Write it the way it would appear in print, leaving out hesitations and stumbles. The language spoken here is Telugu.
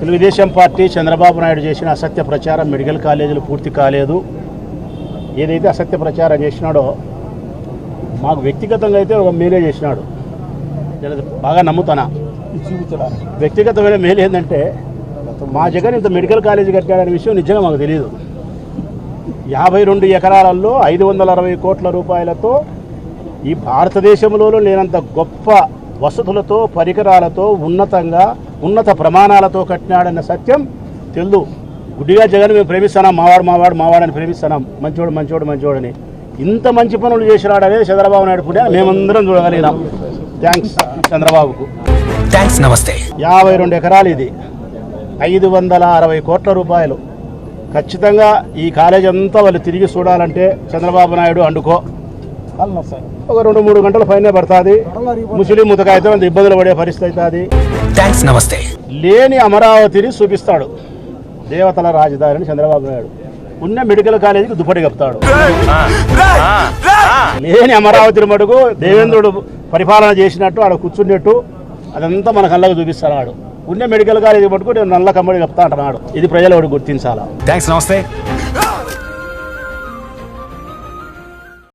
తెలుగుదేశం పార్టీ చంద్రబాబు నాయుడు చేసిన అసత్య ప్రచారం మెడికల్ కాలేజీలు పూర్తి కాలేదు. ఏదైతే అసత్య ప్రచారం చేసినాడో మాకు వ్యక్తిగతంగా అయితే ఒక మేలే చేసినాడు. బాగా నమ్ముతానా. వ్యక్తిగతమైన మేలు ఏంటంటే మా జగన్ ఇంత మెడికల్ కాలేజీ కట్టాడనే విషయం నిజంగా మాకు తెలియదు. 52 ఎకరాలలో 560 కోట్ల రూపాయలతో ఈ భారతదేశంలో లేనంత గొప్ప వసతులతో పరికరాలతో ఉన్నత ప్రమాణాలతో కట్టినాడన్న సత్యం తెలుదు. గుడ్డిగా జగన్ మేము ప్రేమిస్తున్నాం, మావాడని ప్రేమిస్తున్నాం, మంచోడని. ఇంత మంచి పనులు చేసినాడనేది చంద్రబాబు నాయుడు పుణ్యాన్ని మేమందరం చూడగలిగినాం. థ్యాంక్స్ చంద్రబాబుకు. థ్యాంక్స్, నమస్తే. 52 ఎకరాలు, ఇది 560 కోట్ల రూపాయలు. ఖచ్చితంగా ఈ కాలేజ్ అంతా వాళ్ళు తిరిగి చూడాలంటే చంద్రబాబు నాయుడు అండుకో ఒక 2-3 గంటల పైనే పడుతుంది. ముస్లిం ముతకైతే అంత ఇబ్బందులు పడే పరిస్థితి అవుతుంది. థ్యాంక్స్, నమస్తే. లేని అమరావతిని చూపిస్తాడు, దేవతల రాజధానిని చంద్రబాబు నాయుడు. ఉన్న మెడికల్ కాలేజీకి దుప్పటి కప్తాడు. లేని అమరావతిని మటుకు దేవేంద్రుడు పరిపాలన చేసినట్టు ఆడ కూర్చున్నట్టు అదంతా మన కళ్ళకు చూపిస్తాడు. ఉన్న మెడికల్ కాలేజీ మటుకు నేను నల్ల కమ్మడి కప్తా అంటున్నాడు. ఇది ప్రజలు గుర్తించాలా. థ్యాంక్స్, నమస్తే.